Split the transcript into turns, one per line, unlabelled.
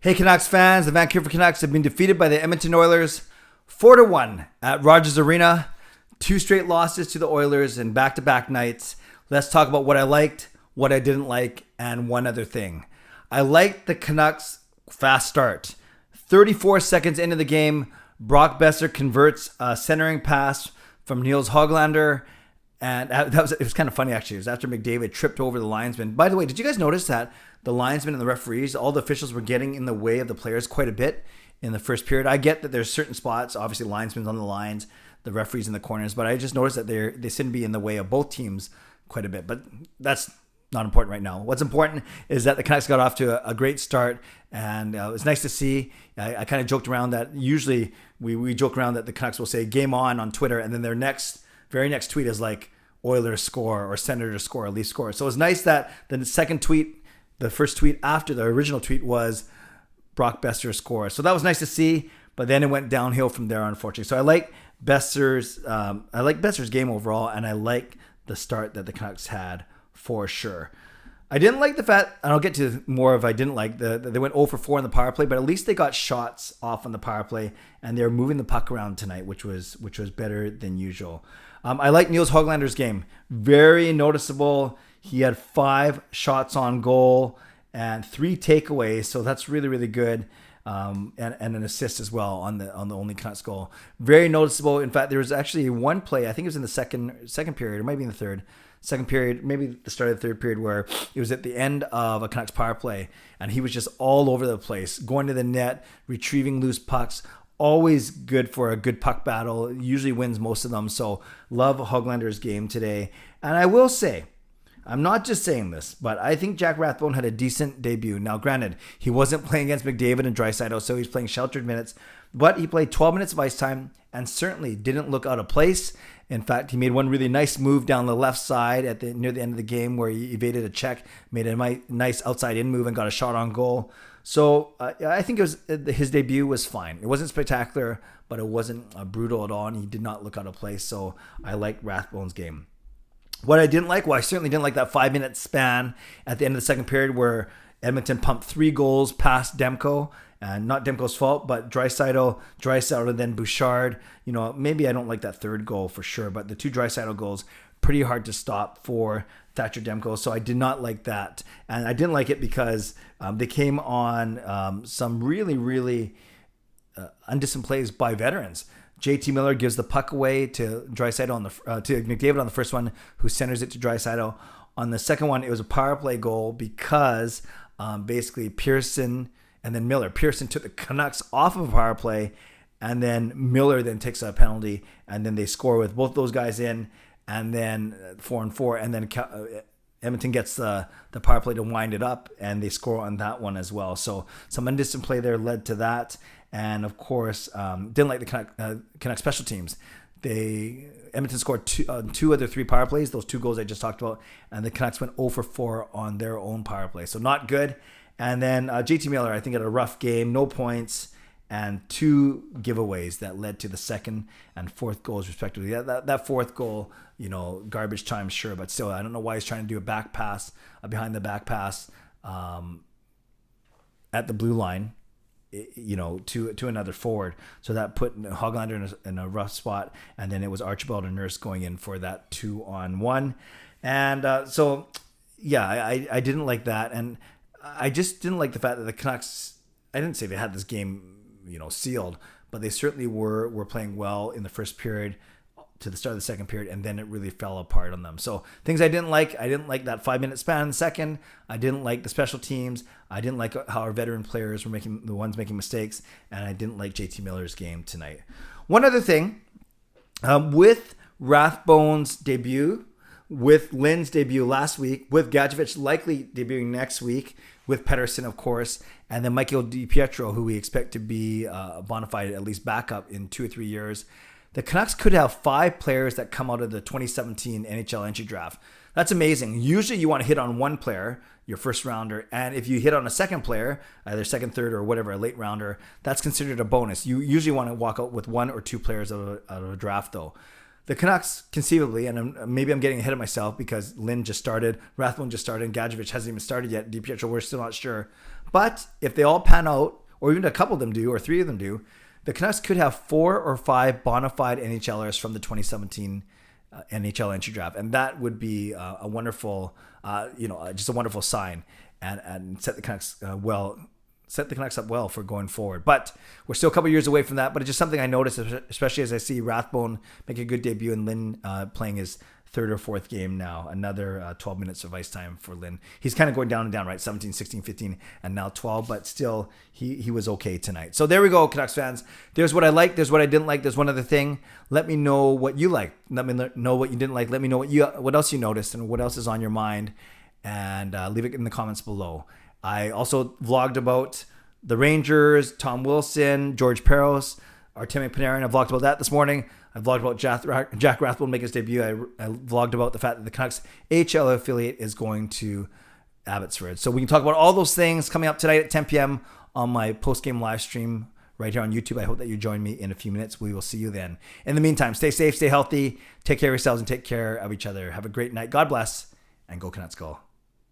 Hey Canucks fans, the Vancouver Canucks have been defeated by the Edmonton Oilers 4-1 at Rogers Arena. 2 straight losses to the Oilers in back-to-back nights. Let's talk about what I liked, what I didn't like, and one other thing. I liked the Canucks' fast start. 34 seconds into the game, Brock Boeser converts a centering pass from Nils Höglander. And it was kind of funny, actually. It was after McDavid tripped over the linesman. By the way, did you guys notice that the linesmen and the referees, all the officials were getting in the way of the players quite a bit in the first period? I get that there's certain spots, obviously linesmen's on the lines, the referees in the corners, but I just noticed that they seem to be in the way of both teams quite a bit. But that's not important right now. What's important is that the Canucks got off to a great start, and it was nice to see. I kind of joked around that usually we joke around that the Canucks will say game on Twitter, and then their very next tweet is like Oilers score or Senators score or Leafs score. So it was nice that the second tweet, the first tweet after the original tweet, was Brock Boeser score. So that was nice to see, but then it went downhill from there, unfortunately. So I like Boeser's game overall, and I like the start that the Canucks had for sure. I didn't like the fact, and I'll get to more of I didn't like, they went 0 for 4 in the power play, but at least they got shots off on the power play, and they were moving the puck around tonight, which was better than usual. I like Nils Höglander's game. Very noticeable. He had 5 shots on goal and 3 takeaways, so that's really, really good. And an assist as well on the only Canucks goal. Very noticeable. In fact, there was actually one play, I think it was in the second period, or maybe in the second period, maybe the start of the third period, where it was at the end of a Canucks power play, and he was just all over the place, going to the net, retrieving loose pucks. Always good for a good puck battle. Usually wins most of them. So love Höglander's game today. And I will say, I'm not just saying this, but I think Jack Rathbone had a decent debut. Now, granted, he wasn't playing against McDavid and Draisaitl, so he's playing sheltered minutes, but he played 12 minutes of ice time and certainly didn't look out of place. In fact, he made one really nice move down the left side near the end of the game where he evaded a check, made a nice outside-in move and got a shot on goal. So I think his debut was fine. It wasn't spectacular, but it wasn't brutal at all, and he did not look out of place. So I like Rathbone's game. What I didn't like, well, I certainly didn't like that 5-minute span at the end of the second period where Edmonton pumped 3 goals past Demko, and not Demko's fault, but Draisaitl, and then Bouchard. You know, maybe I don't like that third goal for sure, but the 2 Draisaitl goals, pretty hard to stop for Thatcher Demko, so I did not like that. And I didn't like it because they came on some really, really undisciplined plays by veterans. JT Miller gives the puck away to Draisaitl to McDavid on the first one, who centers it to Draisaitl. On the second one, it was a power play goal because basically Pearson and then Miller. Pearson took the Canucks off of a power play, and then Miller then takes a penalty, and then they score with both those guys in, and then 4-4, and then Edmonton gets the power play to wind it up, and they score on that one as well. So some undisciplined play there led to that. And of course, didn't like the Canucks special teams. Edmonton scored 2 other 3 power plays, those 2 goals I just talked about, and the Canucks went 0 for 4 on their own power play. So not good. And then JT Miller, I think, had a rough game, no points, and 2 giveaways that led to the second and fourth goals respectively. That fourth goal, garbage time, sure, but still, I don't know why he's trying to do a back pass, behind the back pass at the blue line, to another forward. So that put Höglander in a rough spot, and then it was Archibald and Nurse going in for that 2-on-1. And I didn't like that, and I just didn't like the fact that the Canucks, I didn't say they had this game sealed, but they certainly were playing well in the first period to the start of the second period, and then it really fell apart on them. So things I didn't like that 5-minute span in the second. I didn't like the special teams. I didn't like how our veteran players were making mistakes, and I didn't like JT Miller's game tonight. One other thing, with Rathbone's debut, with Lynn's debut last week, with Gadjevich likely debuting next week, with Pettersson, of course, and then Michael DiPietro, who we expect to be a bona fide, at least backup in 2 or 3 years. The Canucks could have 5 players that come out of the 2017 NHL entry draft. That's amazing. Usually you want to hit on one player, your first rounder, and if you hit on a second player, either second, third, or whatever, a late rounder, that's considered a bonus. You usually want to walk out with 1 or 2 players out of a draft, though. The Canucks, conceivably, and maybe I'm getting ahead of myself because Lynn just started, Rathbone just started, and Gadjevich hasn't even started yet. DiPietro, we're still not sure. But if they all pan out, or even a couple of them do, or 3 of them do, the Canucks could have 4 or 5 bona fide NHLers from the 2017 NHL entry draft, and that would be a wonderful, just a wonderful sign, and set the Canucks up well for going forward. But we're still a couple years away from that. But it's just something I noticed, especially as I see Rathbone make a good debut and Lynn playing his 3rd or 4th game now. Another 12 minutes of ice time for Lynn. He's kind of going down and down, right? 17, 16, 15, and now 12. But still, he was okay tonight. So there we go, Canucks fans. There's what I liked. There's what I didn't like. There's one other thing. Let me know what you liked. Let me know what you didn't like. Let me know what else you noticed and what else is on your mind. And leave it in the comments below. I also vlogged about the Rangers, Tom Wilson, George Peros, Artemi Panarin. I vlogged about that this morning. I vlogged about Jack Rathbone making his debut. I vlogged about the fact that the Canucks AHL affiliate is going to Abbotsford. So we can talk about all those things coming up tonight at 10 p.m. on my post-game live stream right here on YouTube. I hope that you join me in a few minutes. We will see you then. In the meantime, stay safe, stay healthy, take care of yourselves, and take care of each other. Have a great night. God bless, and go Canucks go.